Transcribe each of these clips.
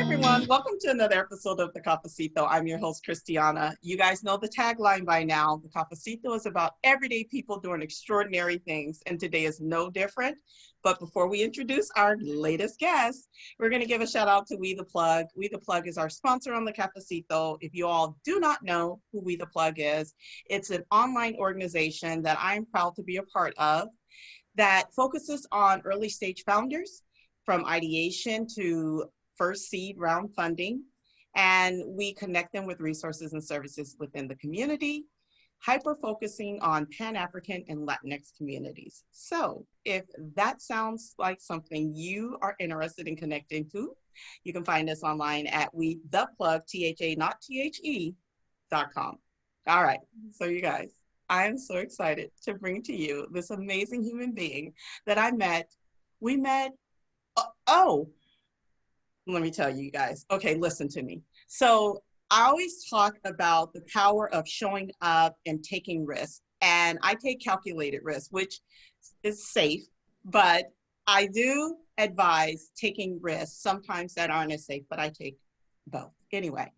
everyone. Welcome to another episode of the Cafecito. I'm your host, Christiana. You guys know the tagline by now. The Cafecito is about everyday people doing extraordinary things, and today is no different. But before we introduce our latest guest, we're going to give a shout out to We The Plug. We The Plug is our sponsor on the Cafecito. If you all do not know who We The Plug is, it's an online organization that I'm proud to be a part of that focuses on early stage founders from ideation to first seed round funding, and we connect them with resources and services within the community, hyper-focusing on Pan African and Latinx communities. So if that sounds like something you are interested in connecting to, you can find us online at WeThePlug, THA, not THE.com. All right, so you guys, I'm so excited to bring to you this amazing human being that I met. We met, let me tell you guys. Okay, listen to me. So I always talk about the power of showing up and taking risks. And I take calculated risks, which is safe, but I do advise taking risks sometimes that aren't as safe, but I take both. Anyway,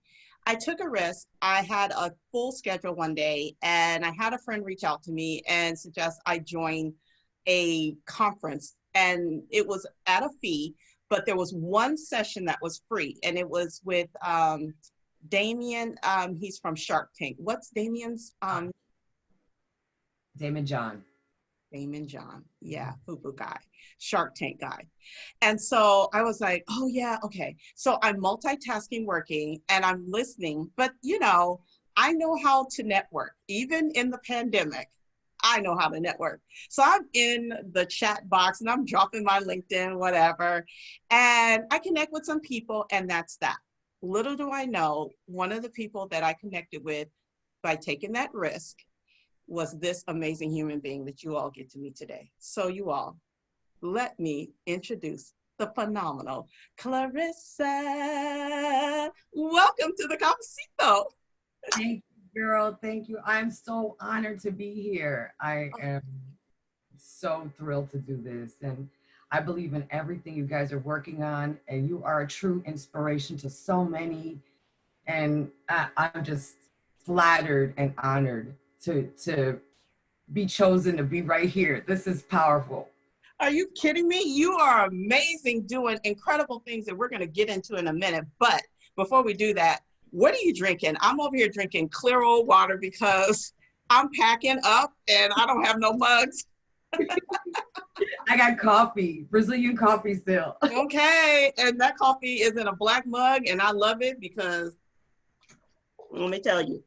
I took a risk. I had a full schedule one day, and I had a friend reach out to me and suggest I join a conference, and it was at a fee. But there was one session that was free, and it was with Damien. He's from Shark Tank. What's Damien's? Damon John. Damon John, yeah, poo-poo guy, Shark Tank guy. And so I was like, oh yeah, okay. So I'm multitasking, working, and I'm listening, but you know, I know how to network, even in the pandemic. I know how to network. So I'm in the chat box and I'm dropping my LinkedIn, whatever, and I connect with some people, and that's that. Little do I know, one of the people that I connected with by taking that risk was this amazing human being that you all get to meet today. So you all, let me introduce the phenomenal Clarissa. Welcome to the Cafecito. Thank you, girl. Thank you. I'm so honored to be here. I am so thrilled to do this. And I believe in everything you guys are working on. And you are a true inspiration to so many. And I'm just flattered and honored to be chosen to be right here. This is powerful. Are you kidding me? You are amazing, doing incredible things that we're going to get into in a minute. But before we do that, what are you drinking? I'm over here drinking clear old water because I'm packing up and I don't have no mugs. I got coffee, Brazilian coffee still. Okay, and that coffee is in a black mug, and I love it because, let me tell you,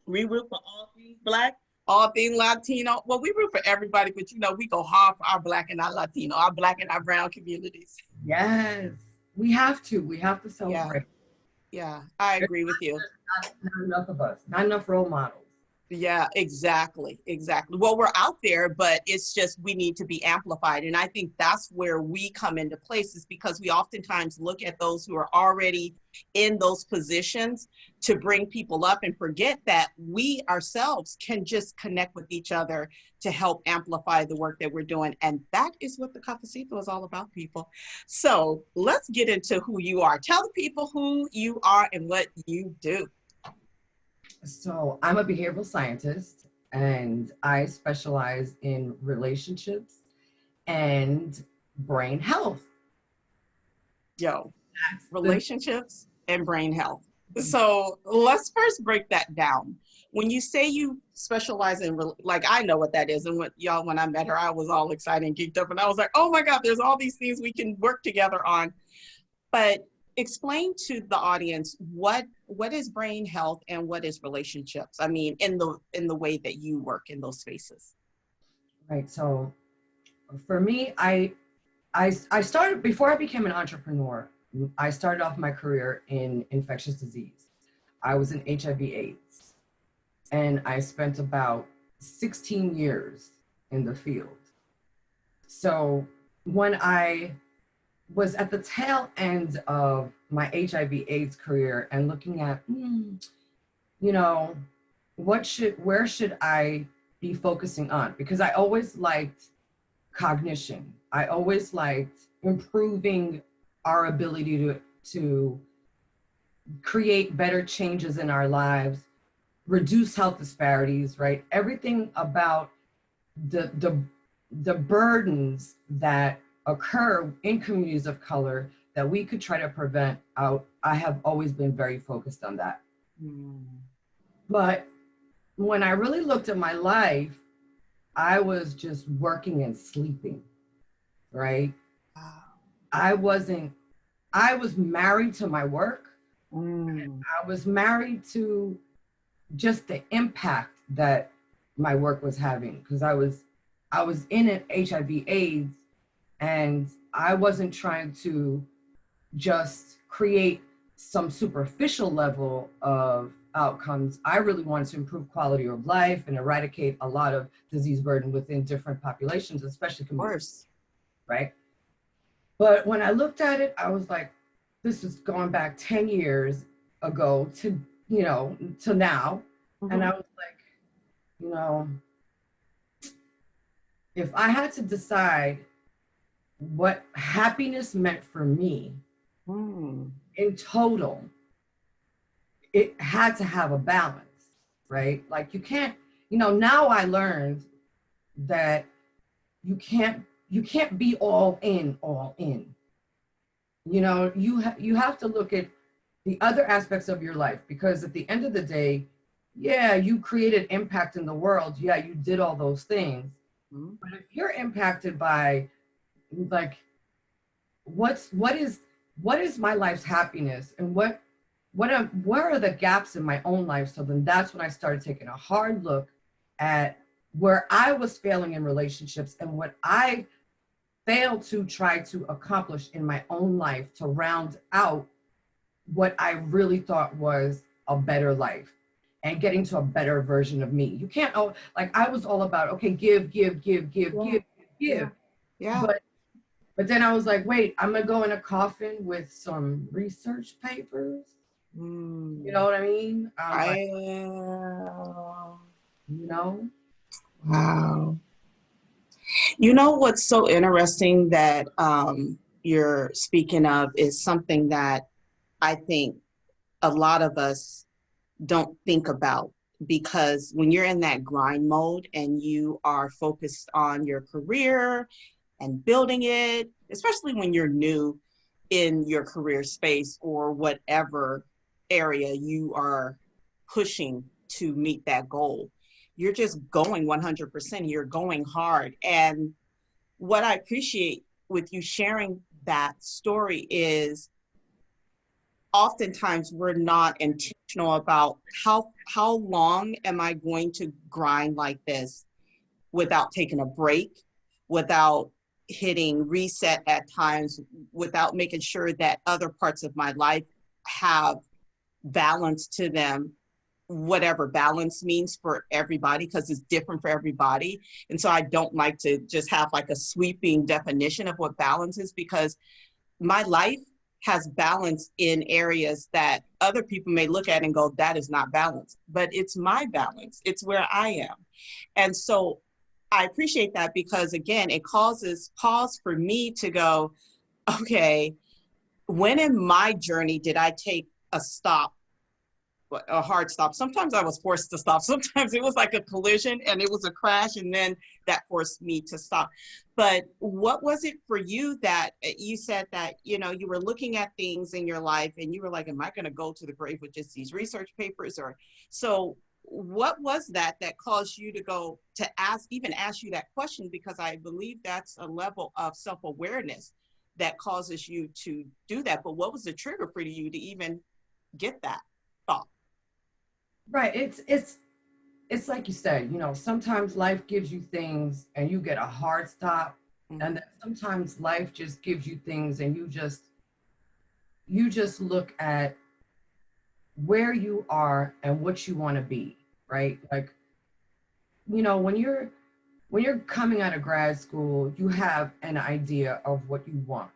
we root for all things Black, all things Latino. Well, we root for everybody, but you know, we go hard for our Black and our Latino, our Black and our brown communities. Yes, we have to celebrate. Yeah, I agree with you. Not enough of us, not enough role models. Yeah, exactly. Well, we're out there, but it's just we need to be amplified. And I think that's where we come into place, is because we oftentimes look at those who are already in those positions to bring people up and forget that we ourselves can just connect with each other to help amplify the work that we're doing. And that is what the Cafecito is all about, people. So let's get into who you are. Tell the people who you are and what you do. So I'm a behavioral scientist, and I specialize in relationships and brain health. Relationships and brain health. So let's first break that down. When you say you specialize in, like, I know what that is. And when I met her, I was all excited and geeked up, and I was like, oh my God, there's all these things we can work together on. But explain to the audience what is brain health and what is relationships. I mean, in the way that you work in those spaces. Right. So for me, I started, before I became an entrepreneur, I started off my career in infectious disease. I was in HIV/AIDS, and I spent about 16 years in the field. So when I was at the tail end of my HIV/AIDS career and looking at, you know, where should I be focusing on? Because I always liked cognition. I always liked improving our ability to create better changes in our lives, reduce health disparities, right? Everything about the burdens that occur in communities of color that we could try to prevent out. I have always been very focused on that. Mm. But when I really looked at my life, I was just working and sleeping, right? Wow. I was married to my work. Mm. I was married to just the impact that my work was having, because I was in an HIV AIDS, and I wasn't trying to just create some superficial level of outcomes. I really wanted to improve quality of life and eradicate a lot of disease burden within different populations, especially Of communities, course. right? But when I looked at it, I was like, this is going back 10 years ago to, to now. And I Mm-hmm. was like, you know, if I had to decide what happiness meant for me Mm. in total, it had to have a balance, right? Like you can't, now I learned that you can't be all in, all in. You have to look at the other aspects of your life, because at the end of the day, yeah, you created impact in the world. Yeah, you did all those things. Mm. But if you're impacted by, like, what is my life's happiness, and where are the gaps in my own life? So then that's when I started taking a hard look at where I was failing in relationships and what I failed to try to accomplish in my own life to round out what I really thought was a better life and getting to a better version of me. You can't, like, I was all about, okay, give, give, give, give, Yeah. give, Yeah. give. Yeah. But then I was like, wait, I'm gonna go in a coffin with some research papers. You Mm. know what I mean? I'm like, I. you know, Wow. You know what's so interesting that you're speaking of is something that I think a lot of us don't think about, because when you're in that grind mode and you are focused on your career and building it, especially when you're new in your career space or whatever area you are pushing to meet that goal, you're just going 100%, you're going hard. And what I appreciate with you sharing that story is oftentimes we're not intentional about how long am I going to grind like this without taking a break, without hitting reset at times, without making sure that other parts of my life have balance to them, whatever balance means for everybody, because it's different for everybody. And so I don't like to just have like a sweeping definition of what balance is, because my life has balance in areas that other people may look at and go, that is not balance, but it's my balance. It's where I am. And so I appreciate that, because again, it causes pause for me to go, okay, when in my journey did I take a stop, a hard stop? Sometimes I was forced to stop. Sometimes it was like a collision and it was a crash, and then that forced me to stop. But what was it for you that you said that, you were looking at things in your life and you were like, am I going to go to the grave with just these research papers? Or so what was that caused you to go to ask you that question? Because I believe that's a level of self-awareness that causes you to do that. But what was the trigger for you to even get that thought? right. It's like you said, sometimes life gives you things and you get a hard stop. And Mhm. then sometimes life just gives you things and you just look at where you are and what you want to be, right? Like, when you're coming out of grad school, you have an idea of what you want,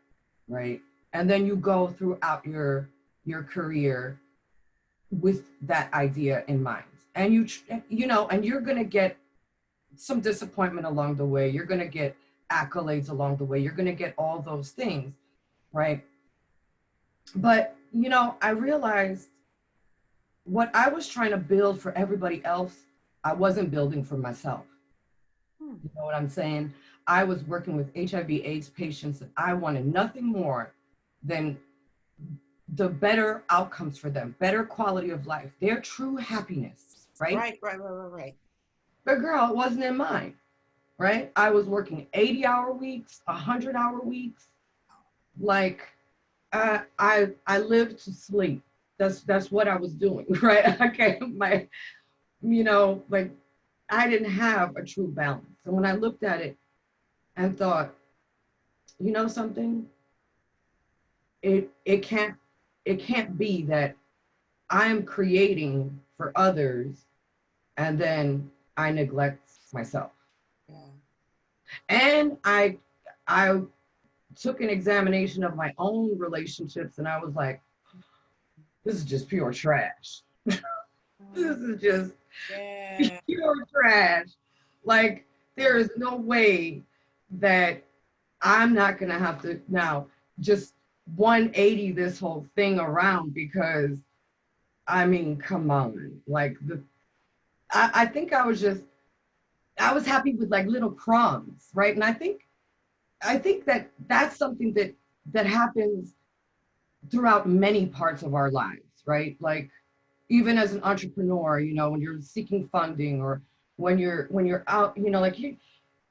right? And then you go throughout your career with that idea in mind. And and you're going to get some disappointment along the way. You're going to get accolades along the way. You're going to get all those things, right? But you know, I realized what I was trying to build for everybody else, I wasn't building for myself. Hmm. You know what I'm saying? I was working with HIV/AIDS patients, and I wanted nothing more than the better outcomes for them, better quality of life, their true happiness, right? Right. But girl, it wasn't in mine, right? I was working 80-hour weeks, 100-hour weeks. Like I lived to sleep. That's what I was doing, right? Okay, my, you know, like I didn't have a true balance. And when I looked at it and thought, you know something, it can't be that I'm creating for others and then I neglect myself. Yeah. And I took an examination of my own relationships and I was like, this is just pure trash. This is just Yeah. pure trash. Like, there is no way that I'm not gonna have to now just 180 this whole thing around, because I mean, come on. Like I think I was happy with like little crumbs, right? And I think that that's something that happens throughout many parts of our lives, right? Like even as an entrepreneur, you know, when you're seeking funding, or when you're out, you know, like you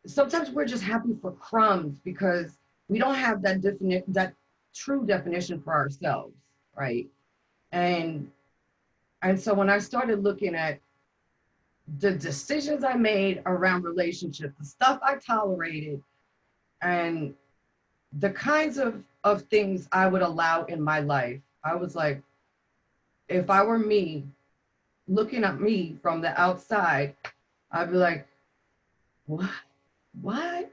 sometimes we're just happy for crumbs because we don't have that true definition for ourselves, right? And and so when I started looking at the decisions I made around relationships, the stuff I tolerated, and the kinds of things I would allow in my life, I was like, if I were me, looking at me from the outside, I'd be like, what? What?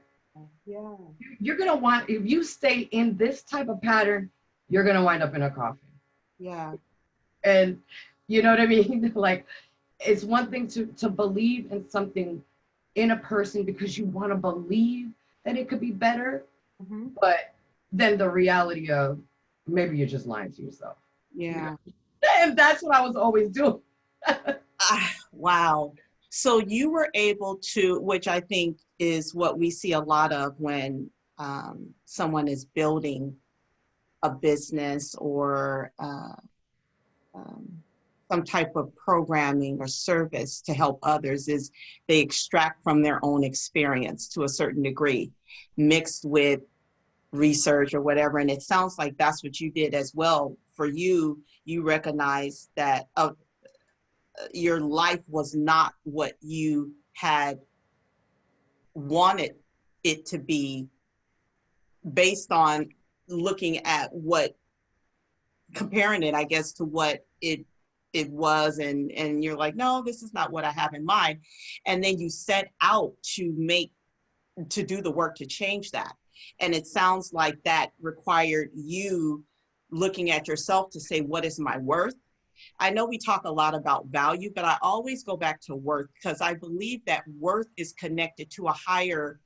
Yeah. You're gonna want, if you stay in this type of pattern, you're gonna wind up in a coffin. Yeah. And you know what I mean? Like, it's one thing to believe in something in a person because you want to believe that it could be better, Mm-hmm. but then the reality of maybe you're just lying to yourself. Yeah. And that's what I was always doing. Wow. So you were able to, which I think is what we see a lot of when someone is building a business or um, some type of programming or service to help others, is they extract from their own experience to a certain degree, mixed with research or whatever. And it sounds like that's what you did as well. For you, you recognize that your life was not what you had wanted it to be, based on looking at what, comparing it, I guess, to what it was, and you're like, no, this is not what I have in mind. And then you set out to do the work to change that. And it sounds like that required you looking at yourself to say, what is my worth? I know we talk a lot about value, but I always go back to worth, because I believe that worth is connected to a higher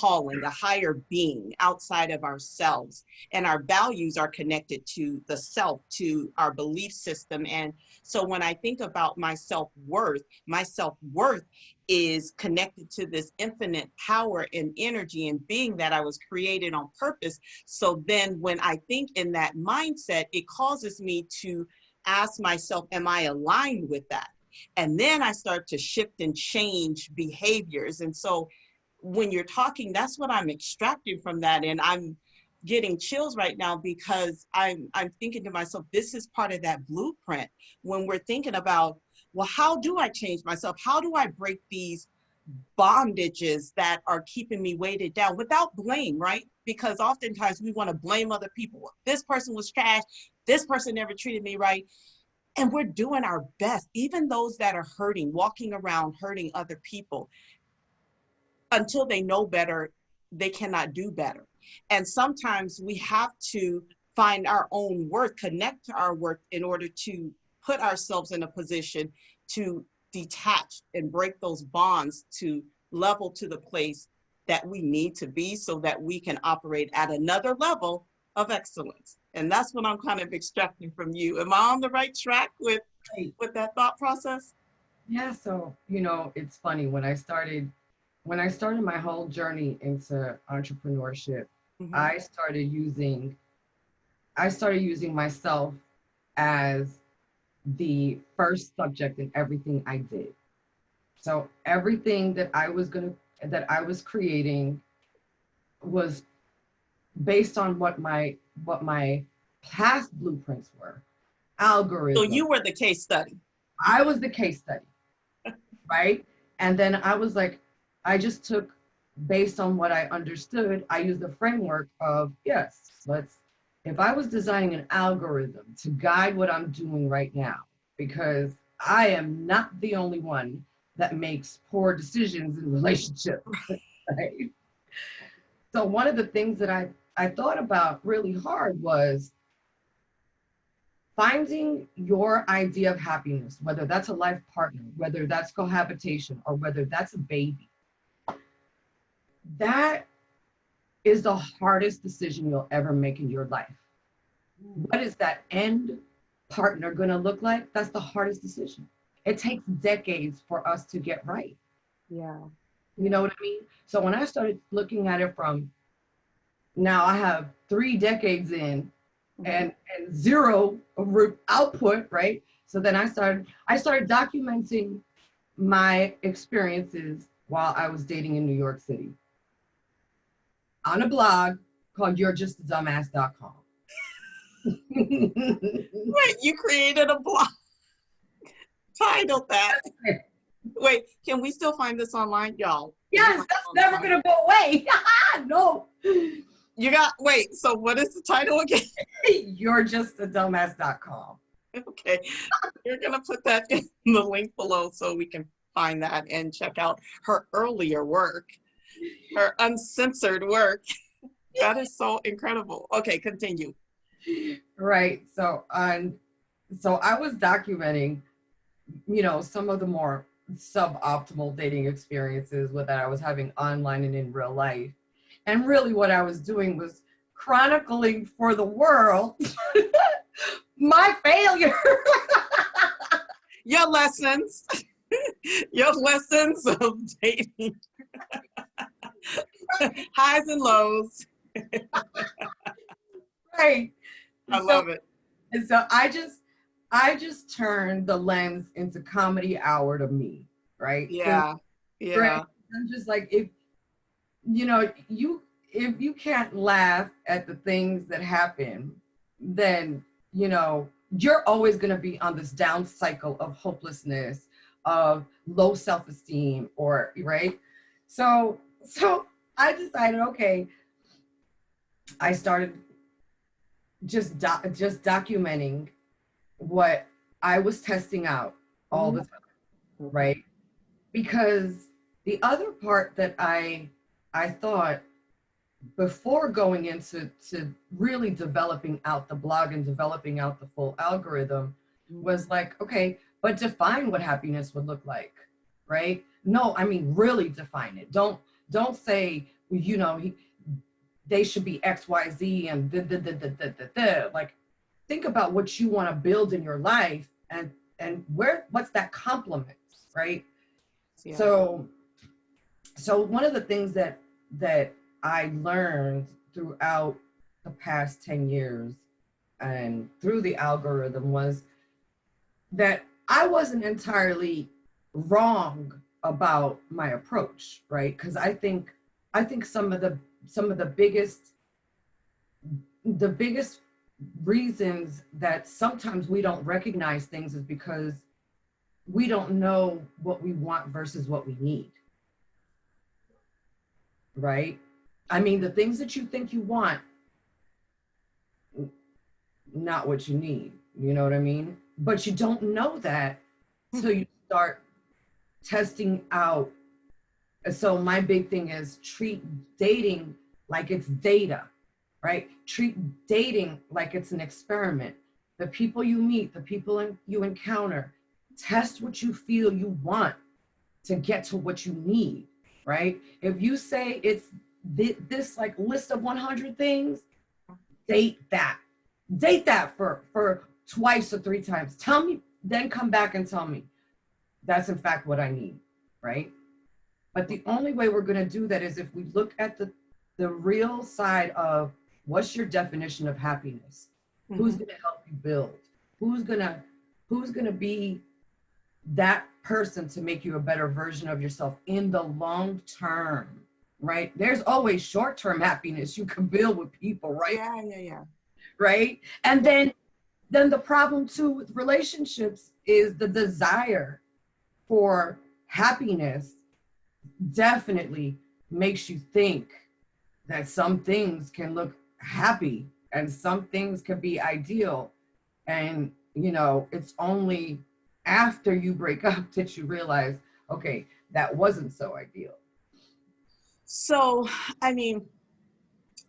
calling, a higher being outside of ourselves. And our values are connected to the self, to our belief system. And so when I think about my self-worth is connected to this infinite power and energy and being that I was created on purpose. So then when I think in that mindset, it causes me to ask myself, am I aligned with that? And then I start to shift and change behaviors. And so when you're talking, that's what I'm extracting from that. And I'm getting chills right now because I'm thinking to myself, this is part of that blueprint. When we're thinking about, well, how do I change myself? How do I break these bondages that are keeping me weighted down without blame, right? Because oftentimes we want to blame other people. This person was trash. This person never treated me right. And we're doing our best, even those that are hurting, walking around hurting other people. Until they know better, they cannot do better. And sometimes we have to find our own worth, connect to our worth in order to put ourselves in a position to detach and break those bonds to level to the place that we need to be so that we can operate at another level of excellence. And that's what I'm kind of extracting from you. Am I on the right track Right. with that thought process? Yeah, so it's funny when I started my whole journey into entrepreneurship, Mm-hmm. I started using myself as the first subject in everything I did. So everything that I was creating was based on what my past blueprints were, So algorithm. you were the case study. I was the case study, right? And then I was like, I just took, based on what I understood, I used the framework of, yes, if I was designing an algorithm to guide what I'm doing right now, because I am not the only one that makes poor decisions in relationships, right? So one of the things that I thought about really hard was finding your idea of happiness, whether that's a life partner, whether that's cohabitation, or whether that's a baby. That is the hardest decision you'll ever make in your life. What is that end partner going to look like? That's the hardest decision. It takes decades for us to get right. Yeah. You know what I mean? So when I started looking at it from, now I have 3 decades in and zero output, right? So then I started documenting my experiences while I was dating in New York City on a blog called you'rejustadumbass.com. Wait, you created a blog titled that. Wait, can we still find this online, y'all? Yes, that's never going to go away. No. Wait, so what is the title again? You'rejustadumbass.com. Okay, you're going to put that in the link below so we can find that and check out her earlier work, her uncensored work. That is so incredible. Okay, continue. Right. So I was documenting, some of the more suboptimal dating experiences that I was having online and in real life. And really what I was doing was chronicling for the world my failure. Your lessons. Your lessons of dating. Highs and lows. Right. I love it. And so I just turned the lens into comedy hour to me, right? Yeah. Yeah. Right? I'm just like, if you can't laugh at the things that happen, then you're always going to be on this down cycle of hopelessness, of low self-esteem, or right. So I decided, okay, I started just documenting what I was testing out all the time, right? Because the other part that I thought before going into really developing out the blog and developing out the full algorithm was like, okay, but define what happiness would look like, right? No, I mean, really define it. Don't say, they should be X, Y, Z and like, think about what you want to build in your life and what's that complement, right? Yeah. So one of the things that I learned throughout the past 10 years and through the algorithm was that I wasn't entirely wrong about my approach, right? Because I think some of the biggest reasons that sometimes we don't recognize things is because we don't know what we want versus what we need, right? I mean, the things that you think you want, not what you need, you know what I mean? But you don't know that until you start testing out. So my big thing is treat dating like it's data, right? Treat dating like it's an experiment. The people you meet, the people you encounter, test what you feel you want to get to what you need, right? If you say it's this like list of 100 things, date that. Date that for twice or 3 times. Tell me, then come back and tell me that's in fact what I need, right? But the only way we're going to do that is if we look at the real side of what's your definition of happiness? Who's going to help you build? Who's going to be that person to make you a better version of yourself in the long term, right? There's always short-term happiness you can build with people, right? Yeah. Right? And then the problem too with relationships is the desire for happiness definitely makes you think that some things can look happy and some things can be ideal. And, it's only after you break up that you realize, okay, that wasn't so ideal. So, I mean,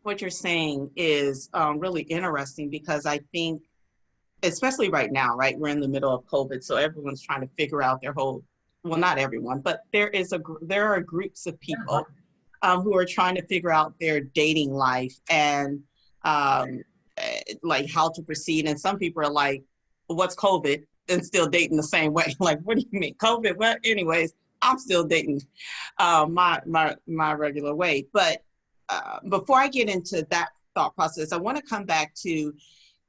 what you're saying is really interesting because I think, especially right now, right, we're in the middle of COVID, so everyone's trying to figure out their whole, well, not everyone, but there are groups of people who are trying to figure out their dating life and like how to proceed. And some people are like, what's COVID? And still dating the same way. Like, what do you mean COVID? Well, anyways, I'm still dating my regular way. But before I get into that thought process, I want to come back to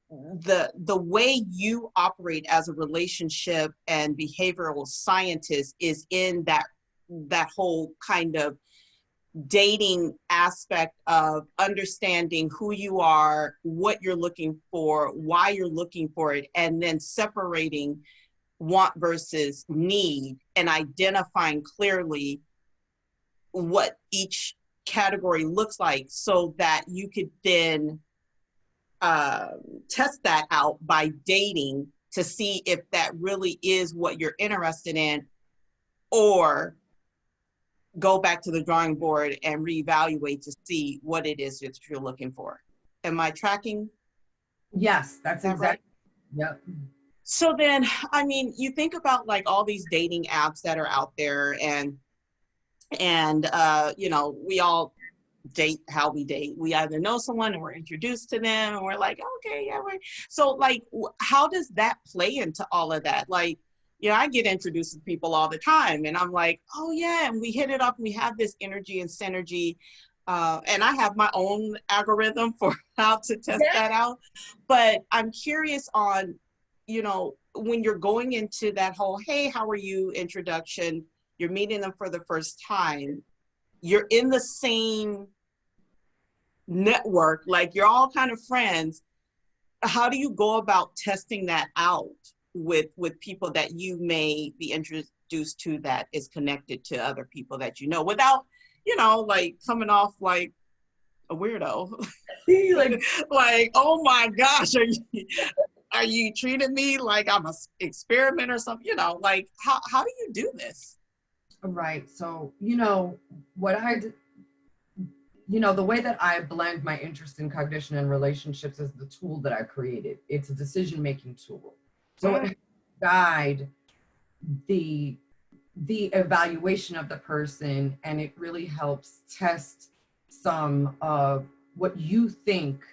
the way you operate as a relationship and behavioral scientist is in that whole kind of dating aspect of understanding who you are, what you're looking for, why you're looking for it, and then separating want versus need and identifying clearly what each category looks like so that you could then test that out by dating to see if that really is what you're interested in, or go back to the drawing board and reevaluate to see what it is that you're looking for. Am I tracking? Yes, that's exactly. Right? Yep. So then, I mean, you think about like all these dating apps that are out there and we all date how we date. We either know someone and we're introduced to them and we're like, okay, yeah, so like, how does that play into all of that? Like, I get introduced to people all the time and I'm like, oh yeah, and we hit it up and we have this energy and synergy. And I have my own algorithm for how to test that out. But I'm curious on, when you're going into that whole, hey, how are you introduction, you're meeting them for the first time, you're in the same network, like you're all kind of friends. How do you go about testing that out with people that you may be introduced to that is connected to other people that without, like coming off like a weirdo? like, oh my gosh, are you treating me like I'm an experiment or something? Like how do you do this? Right. So, what I did, the way that I blend my interest in cognition and relationships is the tool that I created. It's a decision-making tool. So it guide the evaluation of the person, and it really helps test some of what you think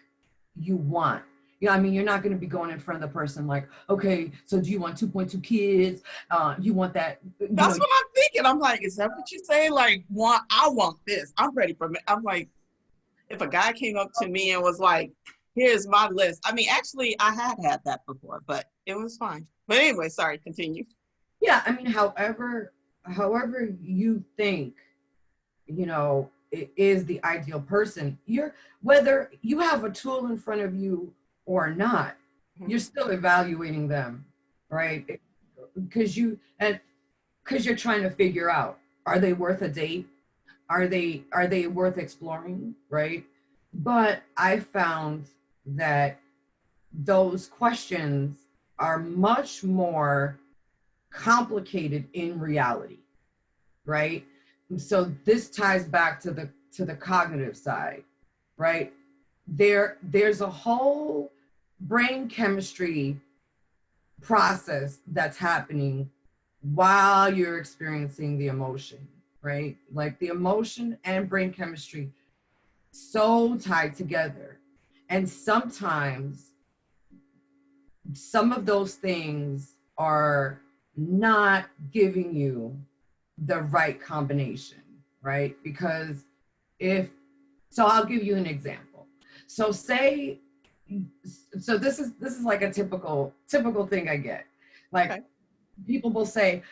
you want. I mean, you're not going to be going in front of the person like, okay, so do you want 2.2 kids? You want that? That's what I'm thinking. I'm like, is that what you say? Like, I want this. I'm ready for it. I'm like, if a guy came up to me and was like, here's my list. I mean, actually, I had that before, but it was fine. But anyway, sorry, continue. Yeah, I mean, however you think, it is the ideal person, whether you have a tool in front of you or not, you're still evaluating them, right? Because you're trying to figure out, are they worth a date? Are they worth exploring, right? But I found that those questions are much more complicated in reality, right? So this ties back to the cognitive side, right? There's a whole brain chemistry process that's happening while you're experiencing the emotion, right? Like the emotion and brain chemistry so tied together. And sometimes some of those things are not giving you the right combination, right? Because so I'll give you an example. So this is like a typical thing I get. Like, okay, people will say,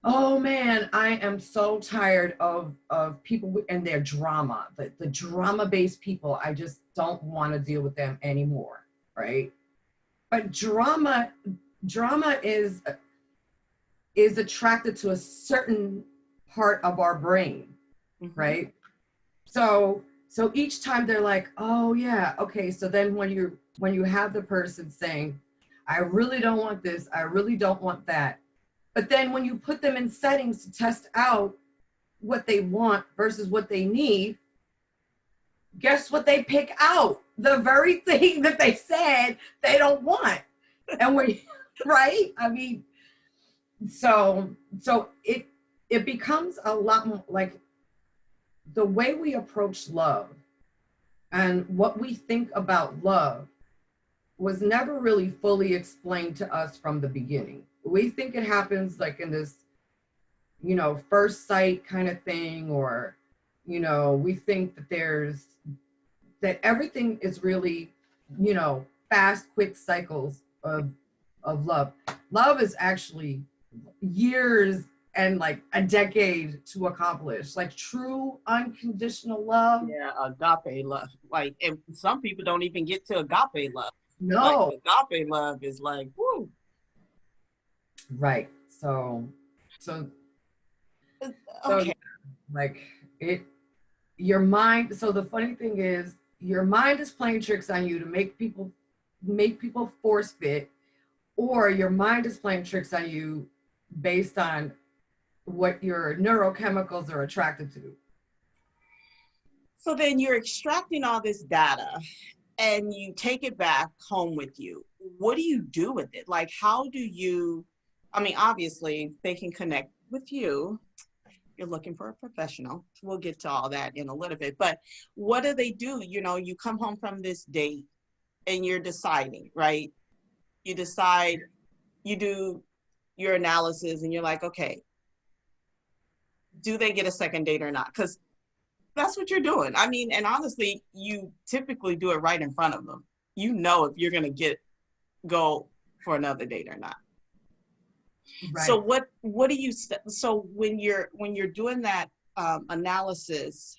oh man, I am so tired of people and their drama, the drama-based people. I just don't want to deal with them anymore, right? But drama is attracted to a certain part of our brain, right? So each time they're like, oh yeah, okay. So then when you have the person saying, I really don't want this, I really don't want that. But then when you put them in settings to test out what they want versus what they need, guess what they pick out? The very thing that they said they don't want. And right? I mean, so it becomes a lot more like the way we approach love and what we think about love was never really fully explained to us from the beginning. We think it happens like in this, first sight kind of thing, or, we think that everything is really, fast, quick cycles of love. Love is actually years and like a decade to accomplish, like true unconditional love. Yeah, agape love. Like, and some people don't even get to agape love. No. Like, agape love is like, whoo. Right. So okay. Like your mind. So the funny thing is, your mind is playing tricks on you to make people force fit, or your mind is playing tricks on you based on what your neurochemicals are attracted to. So then you're extracting all this data and you take it back home with you. What do you do with it? Like, how do you, obviously they can connect with you. You're looking for a professional. We'll get to all that in a little bit, but what do they do? You come home from this date and you're deciding, right? You decide, you do your analysis and you're like, okay, do they get a second date or not? Because that's what you're doing. And honestly, you typically do it right in front of them. If you're going to go for another date or not. Right. So what do you, so when you're doing that analysis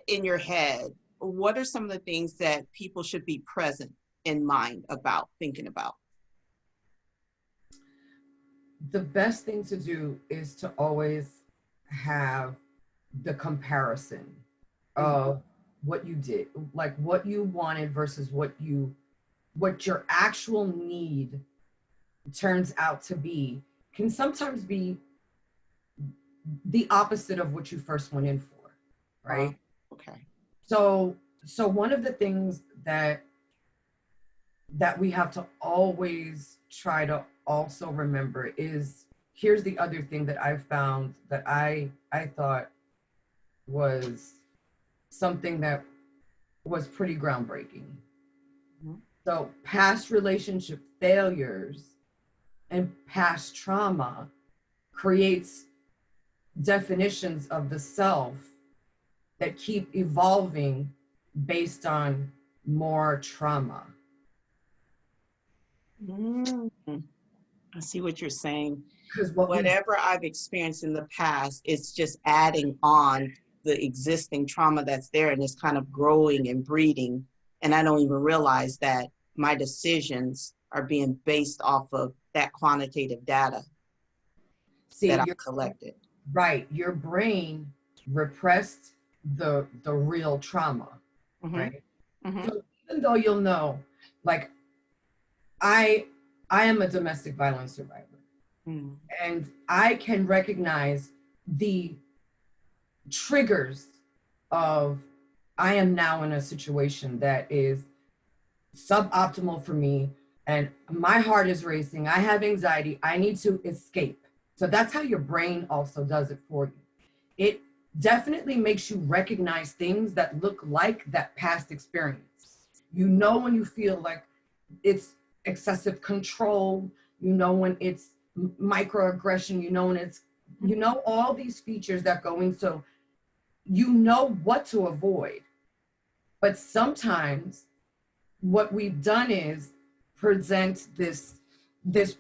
in your head, what are some of the things that people should be present in mind about thinking about? The best thing to do is to always have the comparison of what you did, like what you wanted versus what your actual need turns out to be, can sometimes be the opposite of what you first went in for, right? Okay. So one of the things that we have to always try to also remember is, here's the other thing that I found that I thought was something that was pretty groundbreaking. Mm-hmm. So past relationship failures and past trauma creates definitions of the self that keep evolving based on more trauma. Mm-hmm. I see what you're saying. Because whatever I've experienced in the past, it's just adding on the existing trauma that's there, and it's kind of growing and breeding. And I don't even realize that my decisions are being based off of that quantitative data that I've collected. Right. Your brain repressed the real trauma, mm-hmm. right? Mm-hmm. So even though you'll know, like, I am a domestic violence survivor. Mm. And I can recognize the triggers of, I am now in a situation that is suboptimal for me, and my heart is racing, I have anxiety, I need to escape. So that's how your brain also does it for you. It definitely makes you recognize things that look like that past experience. You know when you feel like it's excessive control, you know when it's microaggression, you know when it's, you know, all these features that go in, so you know what to avoid. But sometimes what we've done is present this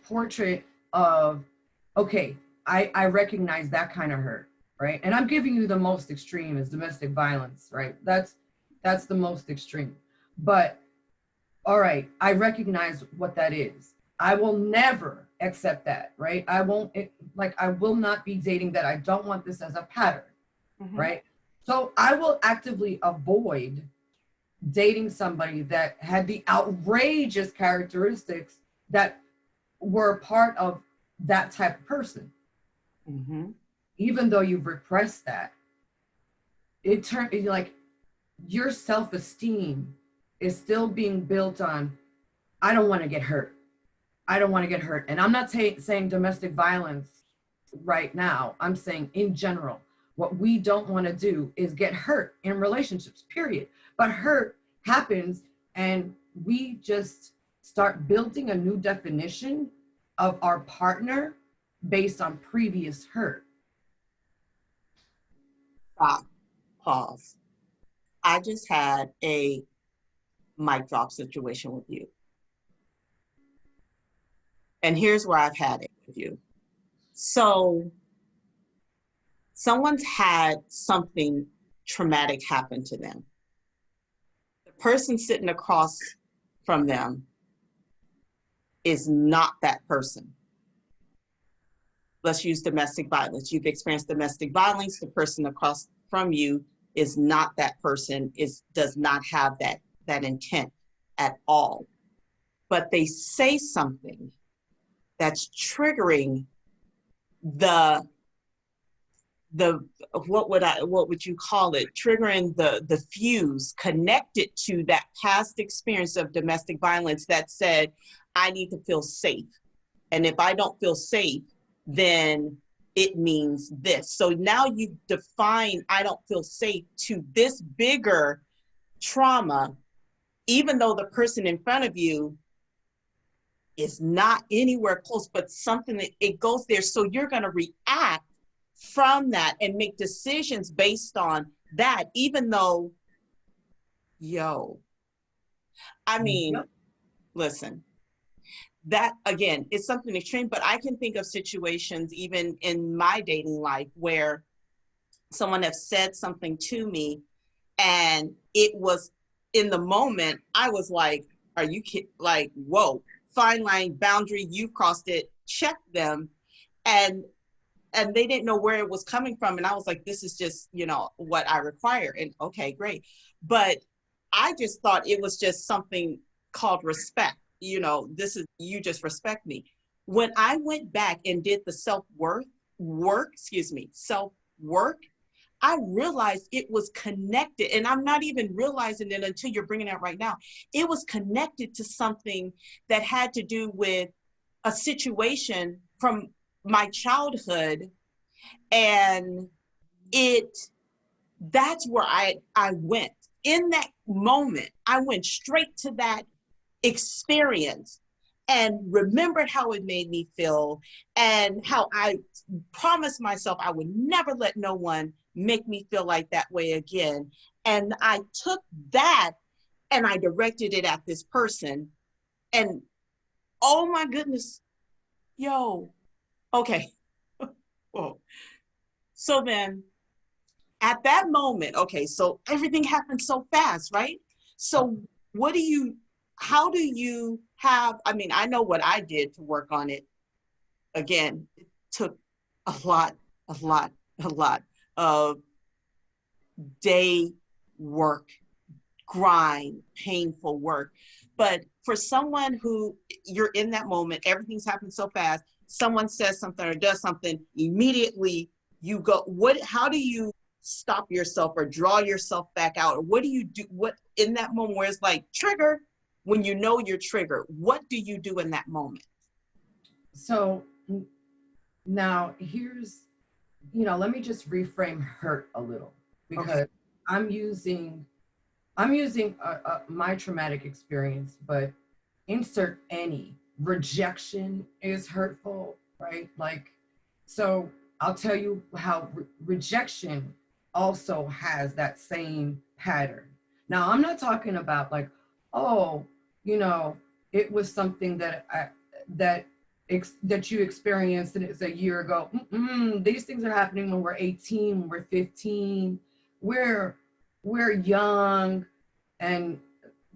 portrait of, okay, I recognize that kind of hurt, right? And I'm giving you the most extreme is domestic violence, right? That's the most extreme. But all right, I recognize what that is. I will never accept that, right? I won't, I will not be dating that. I don't want this as a pattern, right? So I will actively avoid dating somebody that had the outrageous characteristics that were a part of that type of person. Even though you've repressed that, it turned like your self-esteem is still being built on, I don't want to get hurt. I don't want to get hurt. And I'm not saying domestic violence right now. I'm saying in general, what we don't want to do is get hurt in relationships, period. But hurt happens, and we just start building a new definition of our partner based on previous hurt. Stop. Pause. I just had a mic drop situation with you. And here's where I've had it with you. So someone's had something traumatic happen to them. The person sitting across from them is not that person. Let's use domestic violence. You've experienced domestic violence. The person across from you is not that person, does not have that intent at all. But they say something that's triggering the what would you call it? Triggering the fuse connected to that past experience of domestic violence that said, I need to feel safe. And if I don't feel safe, then it means this. So now you define I don't feel safe to this bigger trauma, even though the person in front of you is not anywhere close, but something that it goes there. So you're going to react from that and make decisions based on that, even though, listen, that again, is something extreme, but I can think of situations even in my dating life where someone has said something to me and it was in the moment, I was like, are you kidding? Like, whoa, fine line, boundary, you crossed it, check them. And they didn't know where it was coming from. And I was like, this is just, what I require. And okay, great. But I just thought it was just something called respect. You just respect me. When I went back and did the self-work, I realized it was connected, and I'm not even realizing it until you're bringing it right now. It was connected to something that had to do with a situation from my childhood, and that's where I went. In that moment, I went straight to that experience and remembered how it made me feel and how I promised myself I would never let no one make me feel like that way again. And I took that and I directed it at this person. And oh my goodness, okay. Whoa. So then at that moment, okay, so everything happened so fast, right? So how do you have, I know what I did to work on it. Again, it took a lot of day work, grind, painful work. But for someone who you're in that moment, everything's happened so fast, someone says something or does something, immediately you go, how do you stop yourself or draw yourself back out? Or what do you do? What in that moment where it's like trigger, when you know you're triggered, what do you do in that moment? So now here's, let me just reframe hurt a little, because I'm using I'm using my traumatic experience, but insert any. Rejection is hurtful, right? Like, so I'll tell you how rejection also has that same pattern. Now, I'm not talking about like, oh, you know, it was something that that that you experienced and it's a year ago. These things are happening when we're 18, when we're 15. We're we're young, and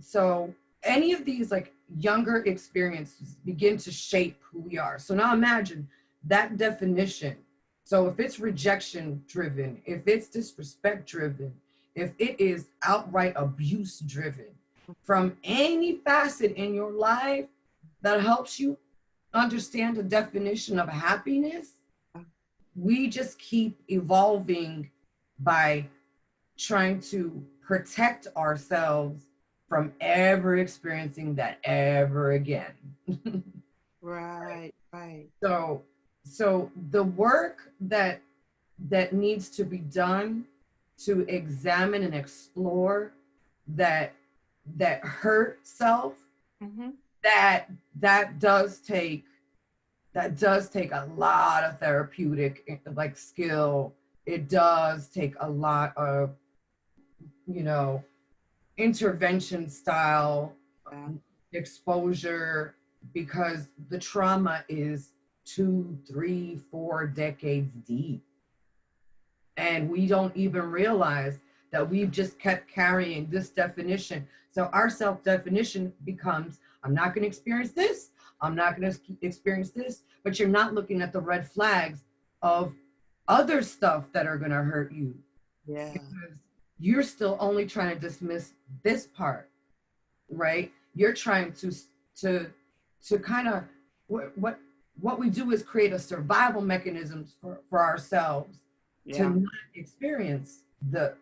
so any of these like younger experiences begin to shape who we are. So now imagine that definition. So if it's rejection driven, if it's disrespect driven, if it is outright abuse driven from any facet in your life that helps you understand the definition of happiness, we just keep evolving by trying to protect ourselves from ever experiencing that ever again. Right, right. So the work that needs to be done to examine and explore that hurt self, Mm-hmm. that does take a lot of therapeutic like skill. It does take a lot of, you know, intervention style Yeah. exposure, because the trauma is 2, 3, 4 decades deep. And we don't even realize that we've just kept carrying this definition. So our self definition becomes, I'm not going to experience this. I'm not going to experience this. But you're not looking at the red flags of other stuff that are going to hurt you. Yeah. Because you're still only trying to dismiss this part, right? You're trying to kind of, what we do is create a survival mechanisms for ourselves to Yeah. not experience the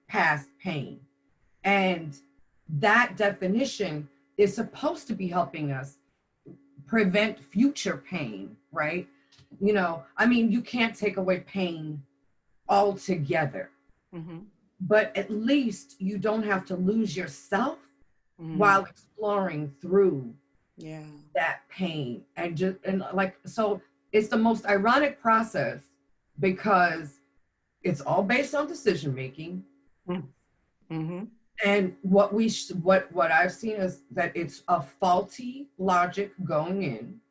past pain. And that definition is supposed to be helping us prevent future pain, right? You know, I mean, you can't take away pain altogether, Mm-hmm. but at least you don't have to lose yourself Mm-hmm. while exploring through Yeah. that pain. And like, so it's the most ironic process because it's all based on decision making. Mm-hmm. And what I've seen is that it's a faulty logic going in,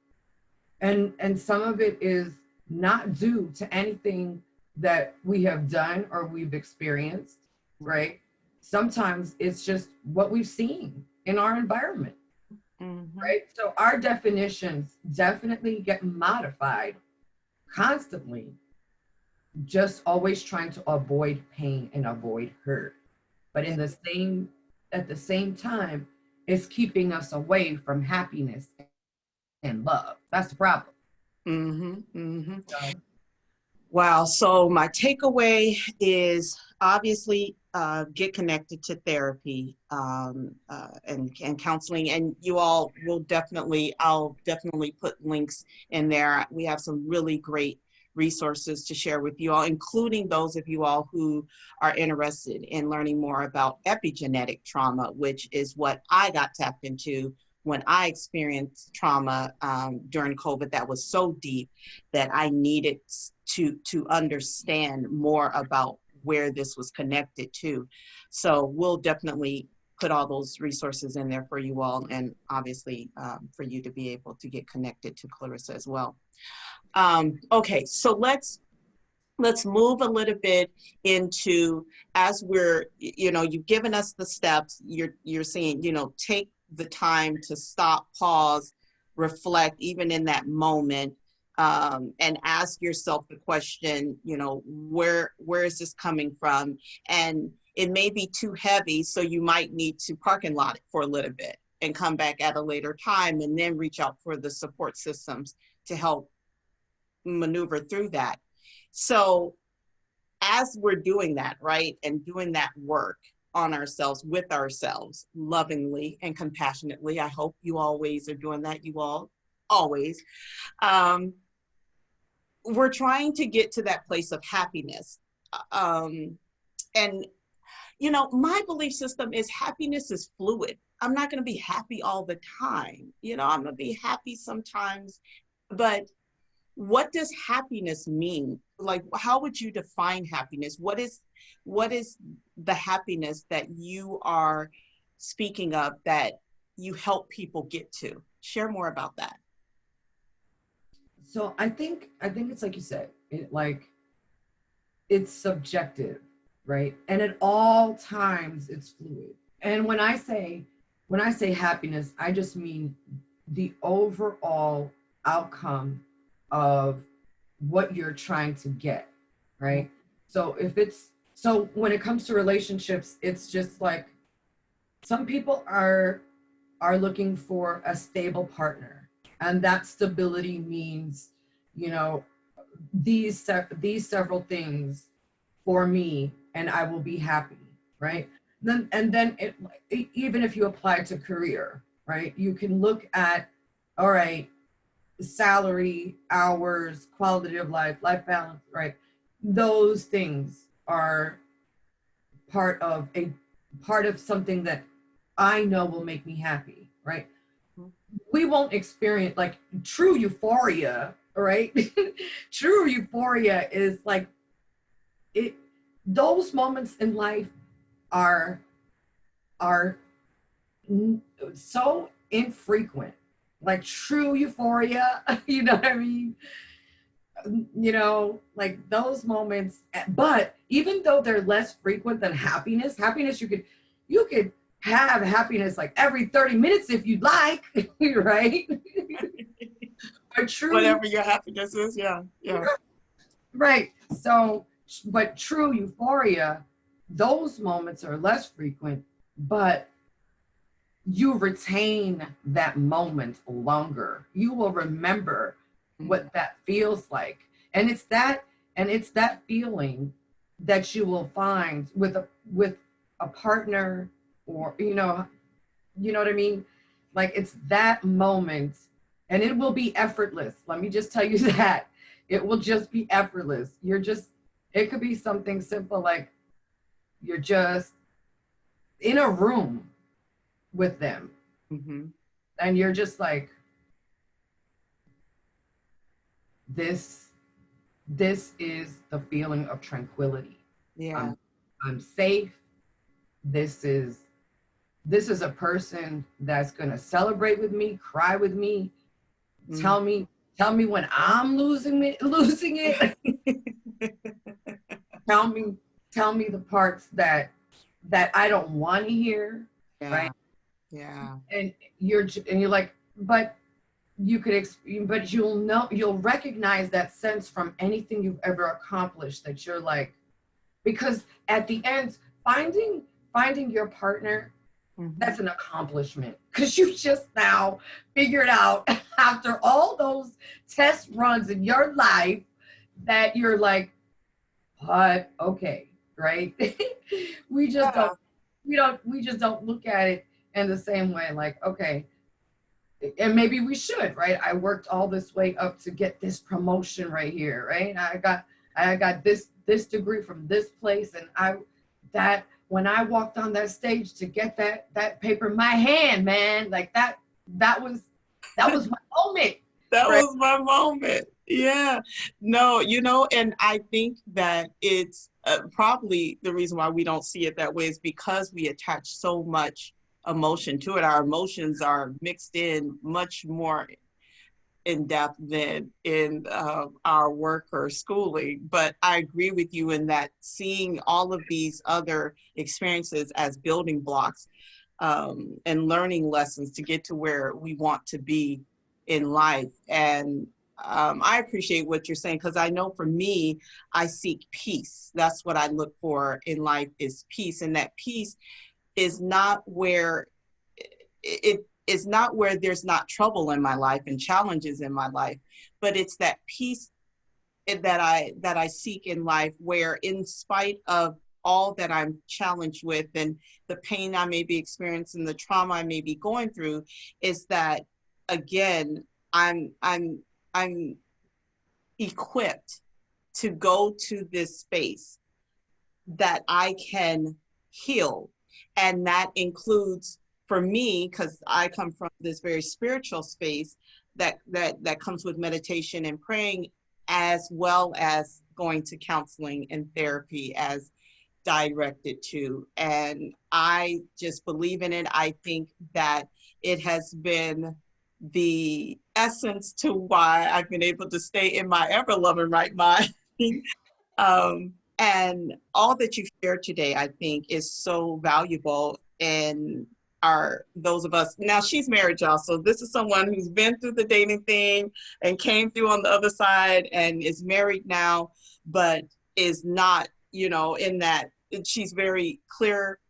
and some of it is not due to anything that we have done or we've experienced, right? Sometimes it's just what we've seen in our environment, Mm-hmm. right? So our definitions definitely get modified constantly, just always trying to avoid pain and avoid hurt. But at the same time, it's keeping us away from happiness and love. That's the problem. Mm-hmm. Mm-hmm. So, Wow. So my takeaway is obviously get connected to therapy and counseling. And you all will definitely, I'll definitely put links in there. We have some really great resources to share with you all, including those of you all who are interested in learning more about epigenetic trauma, which is what I got tapped into when I experienced trauma during COVID that was so deep that I needed to understand more about where this was connected to. So we'll definitely put all those resources in there for you all, and obviously for you to be able to get connected to Clarissa as well. Okay, so let's move a little bit into, as we're, you've given us the steps. You're saying, take the time to stop, pause, reflect, even in that moment, and ask yourself the question, where is this coming from? And it may be too heavy, so you might need to parking lot it for a little bit and come back at a later time, and then reach out for the support systems to help maneuver through that. So as we're doing that, right, and doing that work on ourselves, with ourselves, lovingly and compassionately, I hope you always are doing that, you all, always. We're trying to get to that place of happiness. And, my belief system is happiness is fluid. I'm not going to be happy all the time. I'm going to be happy sometimes, but what does happiness mean? Like, how would you define happiness? What is the happiness that you are speaking of that you help people get to? Share more about that. So I think it's like you said, it's subjective, right? And at all times it's fluid. And when I say happiness, I just mean the overall outcome of what you're trying to get, right? So when it comes to relationships, it's just like some people are looking for a stable partner, and that stability means, these several things for me, and I will be happy, right? Then even if you apply to career, right, you can look at, all right, salary, hours, quality of life balance, right? Those things are part of something that I know will make me happy, right? We won't experience like true euphoria, right? True euphoria is like those moments in life are so infrequent. Like true euphoria, you know what I mean? Like those moments, but even though they're less frequent than happiness, you could have happiness like every 30 minutes if you'd like, right? But Whatever your happiness is, yeah. Right. So, but true euphoria, those moments are less frequent, but you retain that moment longer. You will remember what that feels like. And it's that feeling that you will find with a partner, or you know what I mean? Like it's that moment, and it will be effortless. Let me just tell you that. It will just be effortless. It could be something simple like you're just in a room with them, and you're just like, this is the feeling of tranquility. Yeah. I'm safe. This is a person that's gonna celebrate with me, cry with me, tell me when I'm losing it. tell me the parts that I don't want to hear, right? Yeah. And you're like, but you'll recognize that sense from anything you've ever accomplished, that you're like, because at the end, finding your partner, that's an accomplishment, because you just now figured out after all those test runs in your life that you're like, but okay, right? we just don't look at it in the same way, like, okay, and maybe we should, right? I worked all this way up to get this promotion right here, right? I got this degree from this place, and when I walked on that stage to get that paper in my hand, man, like that was my moment. That was my moment. Yeah. No, and I think that it's probably the reason why we don't see it that way is because we attach so much emotion to it. Our emotions are mixed in much more in depth than in our work or schooling. But I agree with you in that seeing all of these other experiences as building blocks and learning lessons to get to where we want to be in life. And I appreciate what you're saying, because I know for me, I seek peace. That's what I look for in life, is peace. And that peace is not where it is not where there's not trouble in my life and challenges in my life, but it's that peace that I seek in life, where in spite of all that I'm challenged with and the pain I may be experiencing, the trauma I may be going through, is that again, I'm equipped to go to this space that I can healed. And that includes, for me, because I come from this very spiritual space, that comes with meditation and praying, as well as going to counseling and therapy as directed to. And I just believe in it. I think that it has been the essence to why I've been able to stay in my ever loving right mind. And all that you've shared today, I think, is so valuable in those of us. Now, she's married, y'all, so this is someone who's been through the dating thing and came through on the other side and is married now, but is not, in that. She's very clear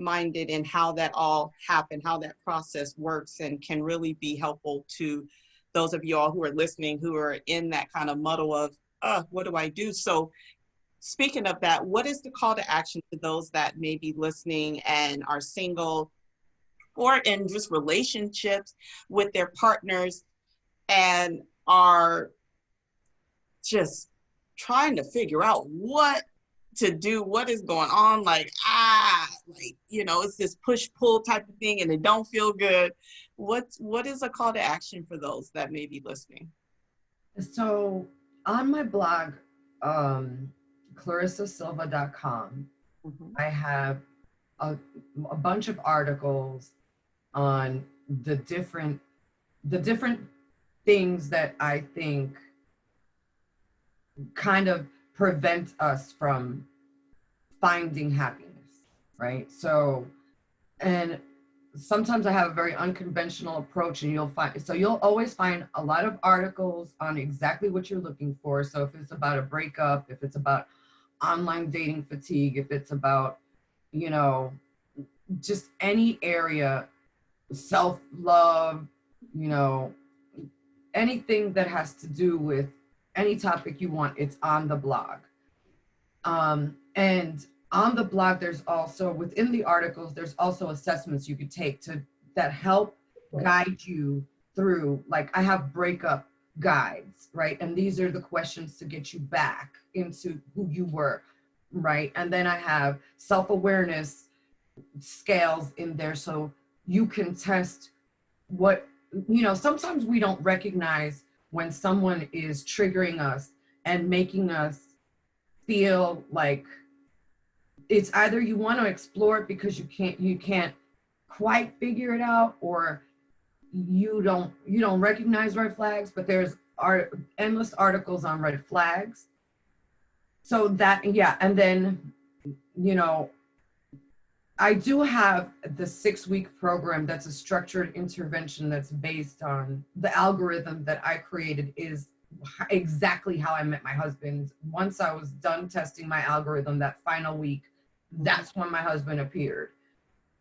minded in how that all happened, how that process works, and can really be helpful to those of you all who are listening, who are in that kind of muddle of, what do I do? So speaking of that, what is the call to action to those that may be listening and are single or in just relationships with their partners and are just trying to figure out what to do, what is going on, it's this push-pull type of thing and they don't feel good. What is a call to action for those that may be listening? So on my blog, ClarissaSilva.com, I have a bunch of articles on the different things that I think kind of prevent us from finding happiness, right? So, and sometimes I have a very unconventional approach, and you'll always find a lot of articles on exactly what you're looking for. So if it's about a breakup, if it's about online dating fatigue, if it's about, just any area, self-love, anything that has to do with any topic you want, it's on the blog. And on the blog, there's also, within the articles, there's also assessments you could take that help guide you through, like I have breakup guides, right? And these are the questions to get you back into who you were, right? And then I have self-awareness scales in there so you can test what, sometimes we don't recognize when someone is triggering us and making us feel like it's either you want to explore it because you can't quite figure it out, or you don't recognize red flags, but there's endless articles on red flags. So that, yeah. And then, I do have the 6-week program that's a structured intervention that's based on the algorithm that I created is exactly how I met my husband. Once I was done testing my algorithm, that final week, that's when my husband appeared.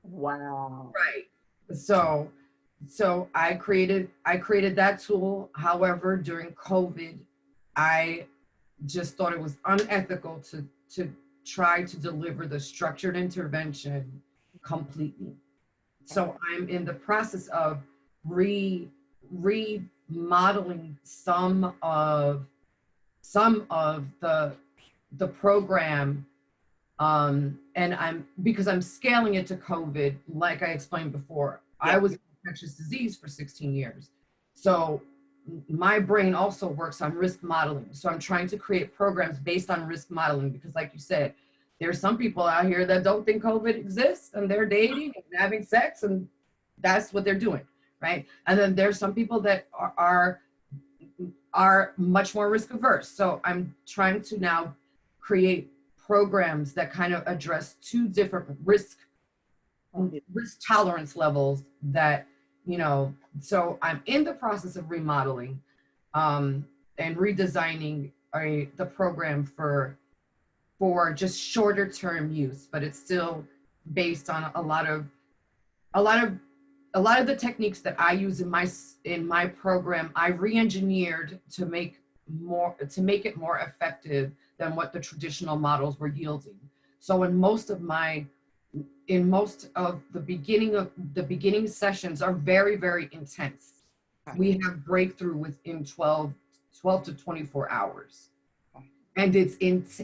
Wow. Right. So I created that tool. However, during COVID, I just thought it was unethical to try to deliver the structured intervention completely. So I'm in the process of remodeling some of the program, and because I'm scaling it to COVID, like I explained before. Yeah. I was in infectious disease for 16 years. So my brain also works on risk modeling. So I'm trying to create programs based on risk modeling because, like you said, there's some people out here that don't think COVID exists and they're dating and having sex and that's what they're doing, right? And then there's some people that are much more risk averse. So I'm trying to now create programs that kind of address two different risk tolerance levels that, so I'm in the process of remodeling and redesigning the program for just shorter term use, but it's still based on a lot of the techniques that I use in my program. I re-engineered to make it more effective than what the traditional models were yielding. So in most of the beginning sessions are very, very intense. We have breakthrough within 12 to 24 hours. And it's intense,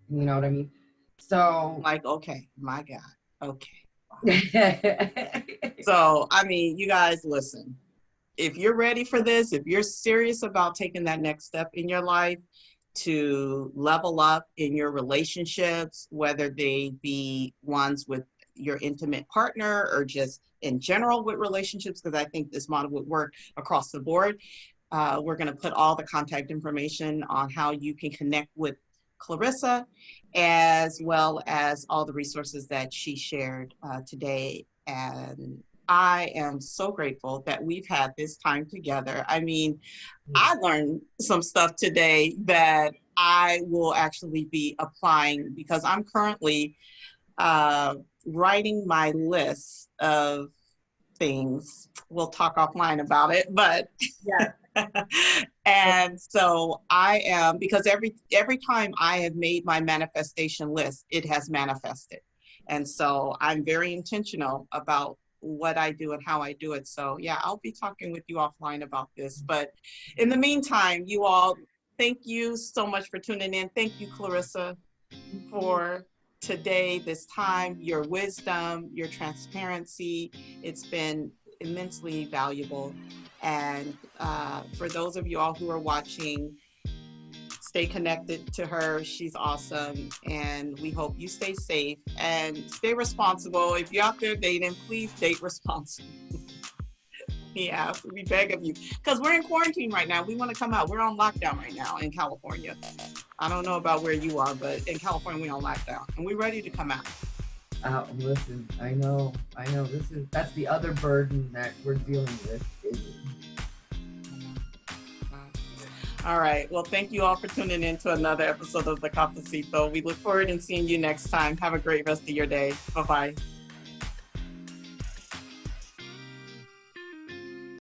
you know what I mean? So like, okay, my God, okay. So, I mean, you guys, listen, if you're ready for this, if you're serious about taking that next step in your life to level up in your relationships, whether they be ones with your intimate partner or just in general with relationships, because I think this model would work across the board. We're going to put all the contact information on how you can connect with Clarissa, as well as all the resources that she shared today. And I am so grateful that we've had this time together. I mean, I learned some stuff today that I will actually be applying, because I'm currently writing my list of things. We'll talk offline about it, but yeah. and so I am, because every time I have made my manifestation list, it has manifested. And so I'm very intentional about what I do and how I do it. So yeah, I'll be talking with you offline about this. But in the meantime, you all, thank you so much for tuning in. Thank you, Clarissa, for today, this time, your wisdom, your transparency. It's been immensely valuable. And for those of you all who are watching, stay connected to her. She's awesome. And we hope you stay safe and stay responsible. If you're out there dating, please date responsibly. Yeah, we beg of you. Because we're in quarantine right now. We want to come out. We're on lockdown right now in California. I don't know about where you are, but in California, we're on lockdown. And we're ready to come out. Listen, I know. That's the other burden that we're dealing with. All right. Well, thank you all for tuning in to another episode of the Cafecito. We look forward to seeing you next time. Have a great rest of your day. Bye-bye.